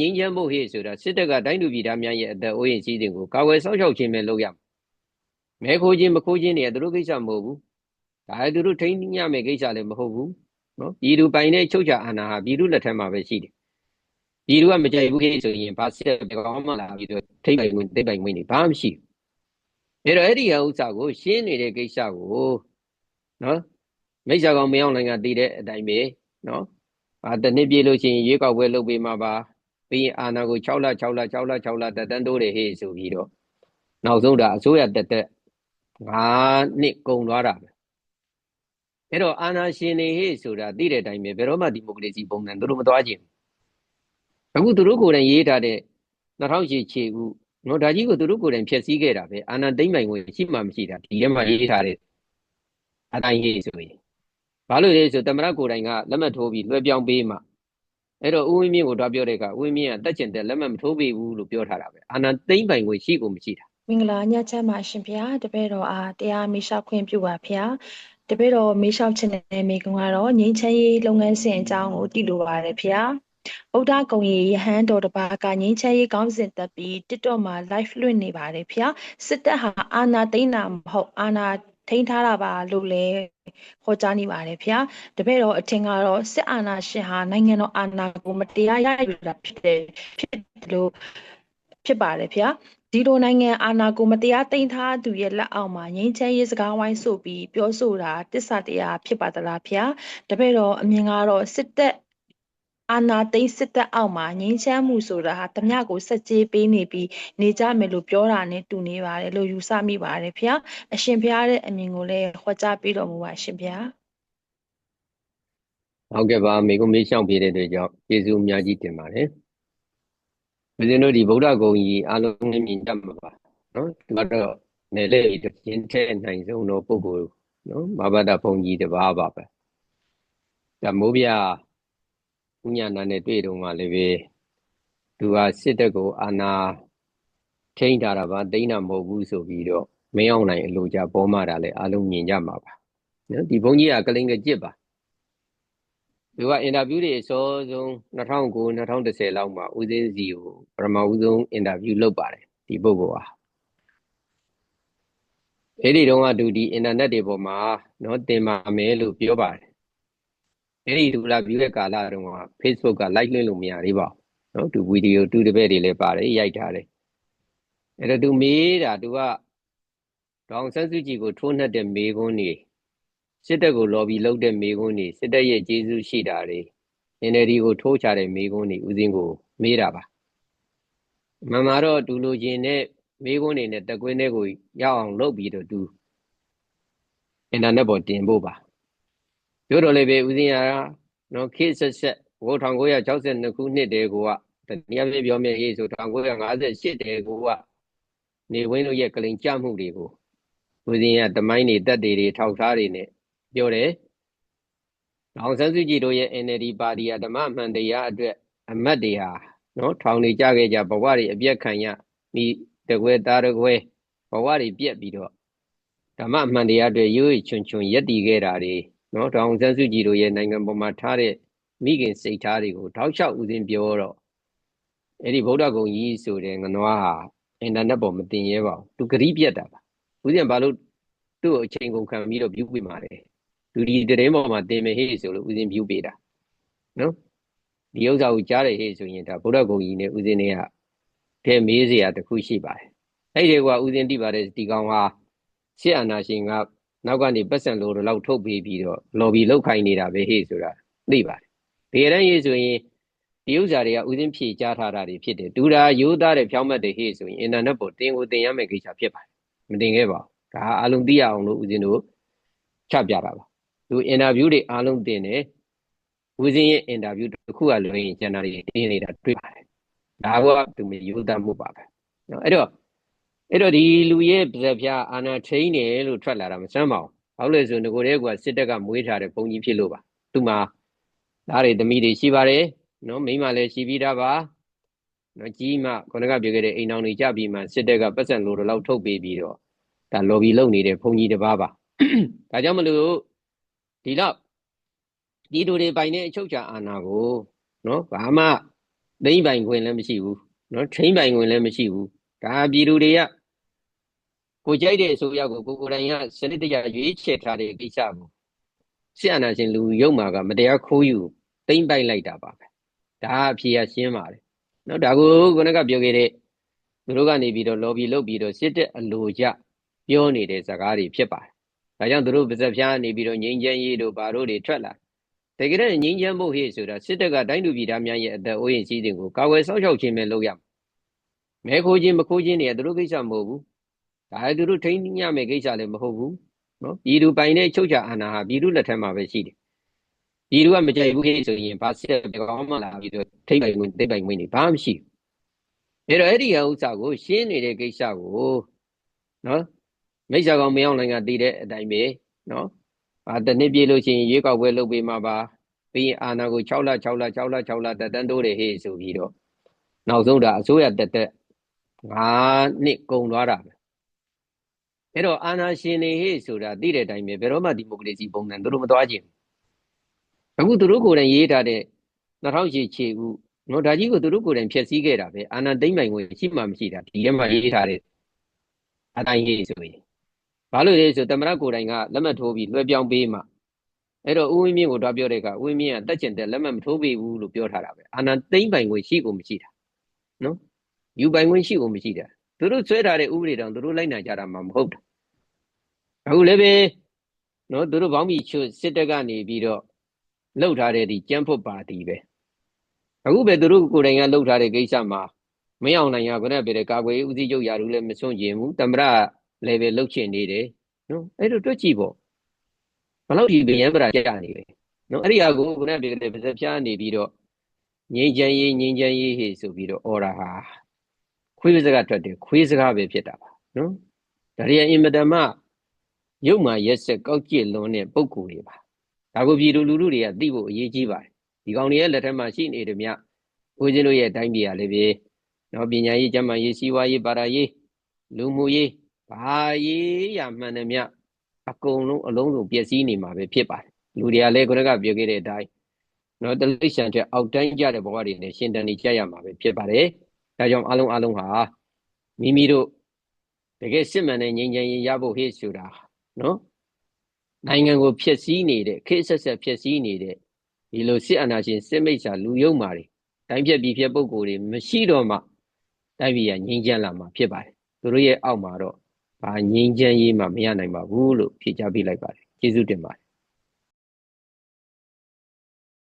ငြိမ်းချမ်းဖို့ဟေ့ဆိုတာစစ်တပ်ကတိုင်းသူပြည်သားများရဲ့အသက်အိုးအိမ်စီးစိမ်ကိုကာကွယ်စောင့်ရှောက်ခြင်းပဲလုပ်ရမယ်မဲခိုးခြင်းမခိုးခြင်းတွေကသူတို့ကိစ္စမဟုတ်ဘူးဒါလည်းသူတို့ထိန်းညမဲ့ကိစ္စလည်းမဟုတ်ဘူးနော်ပြည်သူပိုင်တဲ့ချုပ်ချအာဏာဟာပြည်သူလက်ထက်မှာပဲရှိတယ်ပြည်သူကမကြိုက်ဘူးဟေ့ဆိုရင်ဘာစစ်ဘယ်ကောင်မှလာပြီးတော့ထိပ်ပိုင်ဝင်တိတ်ပိုင်ဝင်နေဘာမှမရှိဘူးအဲ့တော့အဲ့ဒီဥစ္စာကိုရှင်းနေတဲ့ကိစ္စကိုနော်မိစ္ဆာကောင်မရောက်နိုင်ကတည်တဲ့အတိုင်းပဲနော်တနည်းပြေလို့ရှိရင်ရွေးကောက်ပွဲလုပ်ပေးမှာပါပြီးရင်အာဏာကို6လတက်တန်းတိုးတယ်ဟေ့ဆိုပြီးတော့နောက်ဆုံးဒါအစိုးရတက်5နှစ်ကုန်သွားတာပဲအဲ့တော့အာဏာရှင်တွေဟေ့ဆိုတာသိတဲ့အတိုင်းပဲဘယ်တော့မှဒီမိုကရေစီပုံစံတို့မသွားခြင်းအခုသူတို့ကိုယ်တိုင်ရေးထားတဲ့2008ခြေဥနော်ဒါကြီးကိုသူတို့ကိုယ်တိုင်ဖျက်ဆီးခဲ့တာပဲအာဏာသိမ်းပိုင်ဝင်ရှိမှမရှိတာဒီထဲမှာရေးထားတဲ့အတိုင်းဟေ့ဆိုရင်ဘာလို့လဲဆိုသမရကိုယ်တိုင်ကလက်မှတ်ထိုးပြီးလွှဲပြောင်းပေးမှအဲ့တော့ဦးဝင်းမြင့်ကိုတော့ပြောတဲ့အခါဦးဝင်းမြင့်ကတက်ကျင်တဲ့လက်မှတ်မထိုးပေးဘူးလို့ပြောထားတာပဲအာဏာသိမ်းပိုင်ဝင်ရှိကိုမရှိတာမင်္ဂလာညချမ်းပါရှင်ဗျာတပည့်တော်အားတရားမေးလျှောက်ခွင့်ပြုပါဗျာတပည့်တော်မေးလျှောက်ခြင်းနဲ့မိကုံကတော့ငြိမ်းချမ်းရေးလုပ်ငန်းစဉ်အကြောင်းကိုသိလိုပါတယ်ဗျာဗုဒ္ဓဂုံရီယဟန်တော်တစ်ပါးကငြိမ်းချမ်းရေးကောင်းစဉ်တက်ပြီး TikTok မှာ live လွှင့်နေပါတယ်ဗျာစစ်တပ်ဟာအာဏာသိမ်းတာမဟုတ်အာဏာထိန်းထားတာပါလို့လည်းခေါ်ကြားနေပါတယ်ဗျာတပည့်တော်အထင်ကတော့စစ်အာဏာရှင်ဟာနိုင်ငံတော်အာဏာကိုမတရားရယူတာဖြစ်လို့ဖြစ်ပါတယ်ဗျာဒီလိုနိုင်ငံအာဏာကိုမတရားသိမ်းထားသူရဲ့လက်အောက်မှာငြိမ်းချမ်းရေးစကားဝိုင်းဆိုပြီးပြောဆိုတာတစ္ဆာတရားဖြစ်ပါသလားဗျာတပည့်တော်အမြင်ကတော့စစ်တပ်အာဏာသိမ်းစစ်တပ်အောက်မှာငြိမ်းချမ်းမှုဆိုတာဟာတမျှကိုစက်ကြေးပေးနေပြီးနေကြမယ်လို့ပြောတာနဲ့တူနေပါတယ်လို့ယူဆမိပါတယ်ဗျာအရှင်ဘုရားရဲ့အမြင်ကိုလည်းဟောကြားပေးတော်မူပါရှင်ဗျာဟုတ်ကဲ့ပါမိကုံမေးရှောင်ပြတဲ့အတွက်ကြောင့်ကျေးဇူးအများကြီးတင်ပါတယ်ဦးဇင်းတို့ဒီဗုဒ္ဓဂုံကြီးအားလုံးမြင်တတ်မှာပါနော်ဒီကတော့နယ်လေရင်ထဲနိုင်ဆုံးတော့ပုဂ္ဂိုလ်နော်မဘာဒဘုံကြီးတစ်ပါးပါပဲဒါမိုးပြဥညာဏနဲ့တွေ့တော့မှလည်းပဲသူကစစ်တပ်ကိုအာဏာထိန်းထားတာပါသိမ်းတာမဟုတ်ဘူးဆိုပြီးတော့မင်းအောင်နိုင်အလိုကြပေါ်မှတာလည်းအားလုံးမြင်ကြမှာပါနော်ဒီဘုန်းကြီးကကလင်ကကြစ်ပါသူကအင်တာဗျူးတွေအစောဆုံး2009 2010လောက်မှာဦးသိန်းစီကိုပထမဦးဆုံးအင်တာဗျူးလုပ်ပါတယ်ဒီပုဂ္ဂိုလ်ဟာအဲ့ဒီတော့ကသူဒီအင်တာနက်တွေပေါ်မှာနော်တင်ပါမယ်လို့ပြောပါတယ်အဲ့ဒီသူလာဗျူးတဲ့ကာလတုန်းက Facebook က like လွှင့်လို့မရသေးပါဘူးနော်သူဗီဒီယိုတူတပည့်တွေလည်းပါတယ်ရိုက်ထားတယ်အဲ့တော့သူမေးတာသူကဒေါအောင်ဆန်းစုကြည်ကိုထိုးနှက်တဲ့မေခွန်းတွေစစ်တပ်ကို lobby လုပ်တဲ့မေခွန်းတွေစစ်တပ်ရဲ့ကျေးဇူးရှိတာတွေ NLD ကိုထိုးချတဲ့မေခွန်းတွေဦးစင်းကိုမေးတာပါမှန်မှာတော့သူလိုချင်တဲ့မေခွန်းတွေနဲ့တက်ကွင်းတွေကိုရောက်အောင်လုပ်ပြီးတော့သူအင်တာနက်ပေါ်တင်ဖို့ပါပြောတော့လည်းပဲဦးစင်းကနော်ခေတ်ဆက်ဆက်1962ခုနှစ်တည်းကိုကတနည်းအားဖြင့်ပြောမယ်ရေးဆို1958တည်းကိုကနေဝင်းတို့ရဲ့ကလိန်ကြမှုတွေကိုဦးစင်းကတမိုင်းတွေတက်တွေထောက်ထားတွေနဲ့ပြောတယ်အောင်ဆန်းစုကြည်တို့ရဲ့ NLD ပါတီဟာဓမ္မမှန်တရားအတွက်အမတ်တွေဟာနော်ထောင်နေကြခဲ့ကြဘဝတွေအပြတ်ခံရမိတကွဲသားတကွဲဘဝတွေပြက်ပြီးတော့ဓမ္မမှန်တရားအတွက်ရွေ့ချွန်ရက်တည်ခဲ့တာတွေနော်တောင်ဆန်းစုကြည်တို့ရဲ့နိုင်ငံပေါ်မှာထားတဲ့မိခင်စိတ်ထားတွေကိုထောက်လျှောက်ဦးစင်းပြောတော့အဲ့ဒီဗုဒ္ဓဂုံကြီးဆိုတဲ့ငနွားဟာအင်တာနက်ပေါ်မတင်ရဲပါဘူးသူဂရိပြတ်တာပါဦးစင်းဘာလို့သူ့ကိုအချိန်ကုန်ခံပြီးတော့ပြုပေးမှာလဲသူဒီတရင်ပေါ်မှာတင်မယ်ဟေ့ဆိုလို့ဦးစင်းပြုပေးတာနော်ဒီဥစ္စာကိုကြားတယ်ဟေ့ဆိုရင်ဒါဗုဒ္ဓဂုံကြီးနဲ့ဦးစင်းတွေကထဲမေးစရာတစ်ခုရှိပါတယ်အဲ့ဒီကဦးစင်းတိပါတယ်ဒီကောင်ဟာစစ်အာဏာရှင်ကနောက်ကနေပတ်စံလိုတော့ထုတ်ပေးပြီးတော့ lobby လောက်ခိုင်းနေတာပဲဟေ့ဆိုတာသိပါတယ်ဒီအတိုင်းရေးဆိုရင်ဒီဥစ္စာတွေကဦးစင်းဖြေကြားထားတာတွေဖြစ်တယ်ဒူတာရိုးသားတဲ့ဖြောင်းမှတ်တွေဟေ့ဆိုရင်အင်တာနက်ပေါ်တင်ကိုတင်ရမယ့်ကိစ္စဖြစ်ပါတယ်မတင်ခဲ့ပါဘူးဒါအလုံးသိရအောင်လို့ဦးစင်းတို့ချပြတာပါသူအင်တာဗျူးတွေအားလုံးတင်တယ်ဦးစင်းရဲ့အင်တာဗျူးတစ်ခုကလွှဲရင်ကျန်တာတွေတင်နေတာတွေ့ပါတယ်ဒါကသူမျိုးရိုးသားမှုပါပဲနော်အဲ့တော့ဒီလူရဲ့ပြပြအာနာထိန်တယ်လို့ထွက်လာတာမစမ်းပါဘူးဘာလို့လဲဆိုငကိုတဲ့ကစစ်တပ်ကမွေးထားတဲ့ဘုံကြီးဖြစ်လို့ပါသူမှာသားတွေသမီးတွေရှိပါတယ်နော်မိန်းမလည်းရှိပြီးသားပါနော်ကြီးမှခုနကပြောခဲ့တဲ့အိမ်တော်တွေကြပြီးမှစစ်တပ်ကပတ်စံလိုတော့ထုတ်ပေးပြီးတော့ဒါ lobby လုပ်နေတဲ့ဘုံကြီးတစ်ပါးပါဒါကြောင့်မလို့ဒီတော့ဒီလူတွေပိုင်တဲ့အချုပ်ချာအာဏာကိုနော်ဘာမှ သိမ့်ပိုင်ခွင့်လည်းမရှိဘူးနော်ထိမ့်ပိုင်ခွင့်လည်းမရှိဘူးဒါပြည်သူတွေကကိုကြိုက်တဲ့အစိုးရကိုကိုယ်တိုင်ကစနစ်တကျရွေးချယ်ထားတဲ့ကိစ္စကိုစစ်အာဏာရှင်လူရုံမှာကမတရားခိုးယူသိမ့်ပိုက်လိုက်တာပါပဲဒါအဖြေကရှင်းပါတယ်နော်ဒါကိုခုနကပြောခဲ့တဲ့သူတို့ကနေပြီးတော့ lobby လုပ်ပြီးတော့စစ်တဲ့အလိုကျပြောနေတဲ့စကားတွေဖြစ်ပါတယ်ဒါကြောင့်သူတို့ပါဇက်ဖျားနေပြီးတော့ငြိမ်းချမ်းရေးတို့ဘာတို့တွေထွက်လာတကယ်တော့ငြိမ်းချမ်းဖို့ဟေ့ဆိုတာစစ်တပ်ကတိုင်းသူပြည်သားများရဲ့အသက်အိုးအိမ်စည်းစိမ်ကိုကာကွယ်စောင့်ရှောက်ခြင်းပဲလုပ်ရမယ်မဲခိုးခြင်းမခိုးခြင်းတွေကသူတို့ကိစ္စမဟုတ်ဘူးဒါသူတို့ထိန်းညမဲ့ကိစ္စလည်းမဟုတ်ဘူးနော်ပြည်သူပိုင်တဲ့ချုပ်ချာအာဏာဟာပြည်သူလက်ထက်မှာပဲရှိတယ်ပြည်သူကမကြိုက်ဘူးခေဆိုရင်ဘာစစ်တပ်ကောင်းမှလာပြီးတော့ထိမ့်ပိုင်ဝင်သိမ့်ပိုင်ဝင်နေဘာမှမရှိဘူးအဲ့တော့အဲ့ဒီဥစ္စာကိုရှင်းနေတဲ့ကိစ္စကိုနော်မိစ္ဆာကောင်မရောက်နိုင်ကတည်တဲ့အတိုင်းပဲနော်တနှစ်ပြေလို့ရှိရင်ရွေးကောက်ပွဲလုပ်ပေးမှာပါပြီးရင်အာဏာကို6လတက်တန်းတိုးတယ်ဟေ့ဆိုပြီးတော့နောက်ဆုံးဒါအစိုးရတက်5နှစ်ကုန်သွားတာပဲအဲ့တော့အာဏာရှင်တွေဟေ့ဆိုတာသိတဲ့အတိုင်းပဲဘယ်တော့မှဒီမိုကရေစီပုံစံသူတို့မသွားခြင်းအခုသူတို့ကိုယ်တိုင်ရေးထားတဲ့2008ခြေဥနော်ဒါကြီးကိုသူတို့ကိုယ်တိုင်ဖျက်ဆီးခဲ့တာပဲအာဏာသိမ်းပိုင်ဝင်ရှိမှမရှိတာဒီထဲမှာရေးထားတဲ့အတိုင်းဟေ့ဆိုရင်ဘာလို့လဲဆိုသမရကိုယ်တိုင်ကလက်မှတ်ထိုးပြီးလွှဲပြောင်းပေးမှအဲ့တော့ဦးဝင်းမြင့်ကိုတွားပြောတဲ့အခါဦးဝင်းမြင့်ကတက်ကျင်တဲ့လက်မှတ်မထိုးပေးဘူးလို့ပြောထားတာပဲအာဏာသိမ်းပိုင်ဝင်ရှိကိုမရှိတာနော်ယူပိုင်ဝင်ရှိကိုမရှိတာသူတို့ဆွဲထားတဲ့ဥပဒေတောင်သူတို့လိုက်နိုင်ကြတာမှမဟုတ်တာအခုလည်းပဲနော်သူတို့ဘောင်းမီချွတ်စစ်တပ်ကနေပြီးတော့လှုပ်ထားတဲ့ဒီကျန်းဖို့ပါတီပဲအခုပဲသူတို့ကိုယ်တိုင်ကလှုပ်ထားတဲ့ကိစ္စမှာမင်းအောင်နိုင်ရခနဲ့ပြတဲ့ကာကွယ်ရေးဦးစီးချုပ်ရာထူးလည်းမစွန့်ကျင်ဘူးတမရလည်းပဲလှုပ်ချင်နေတယ်နော်အဲ့လိုတွက်ကြည့်ပေါ့ဘလို့ဒီဗျံပရာကြာနေပဲနော်အဲ့ဒီအကူခနဲ့ပြတဲ့ပါဇက်ဖျားနေပြီးတော့ငြိမ်းချမ်းရေးဟေ့ဆိုပြီးတော့အော်ရာဟာခွေးစကားထွက်တယ်ခွေးစကားပဲဖြစ်တာပါနော်ဒါရီအင်မတန်မှရုပ်မှရက်ဆက်ကောက်ကျစ်လွန်တဲ့ပုံကိုယ်တွေပါဒါကိုပြည်သူလူထုတွေကသိဖို့အရေးကြီးပါတယ်ဒီကောင်တွေရဲ့လက်ထက်မှာရှိနေတယ်မြဦးဇင်းတို့ရဲ့တိုင်းပြည်ကလည်းပဲနော်ပညာရေးကျန်းမာရေးစီးပွားရေးပါရရေးလူမှုရေးဘာရေးရမှန်တယ်မြအကုန်လုံးအလုံးစုံပျက်စီးနေမှာပဲဖြစ်ပါတယ်လူတွေကလည်းခုနကပြောခဲ့တဲ့အတိုင်းနော်တလိရှန်တဲ့အောက်တိုင်းကြတဲ့ဘဝတွေနဲ့ရှင်တန်နေကြရမှာပဲဖြစ်ပါတယ်ဒါကြောင့်အလုံးဟာမိမိတို့တကယ်စစ်မှန်တဲ့ငြိမ်းချမ်းရေးရဖို့ဟေ့ဆိုတာနော်နိုင်ငံကိုဖျက်ဆီးနေတဲ့ခေတ်ဆက်ဖျက်ဆီးနေတဲ့ဒီလိုစစ်အာဏာရှင်စစ်မိတ်ဆာလူယုံမာတွေတိုင်းဖြတ်ပြီးဖြတ်ပုံကိုယ်တွေမရှိတော့မှတိုင်းပြည်ကငြိမ်းချမ်းလာမှာဖြစ်ပါတယ်သူတို့ရဲ့အောက်မှာတော့ဘာငြိမ်းချမ်းရေးမှမရနိုင်ပါဘူးလို့ဖြေချပေးလိုက်ပါတယ်ကျေးဇူးတင်ပါတယ်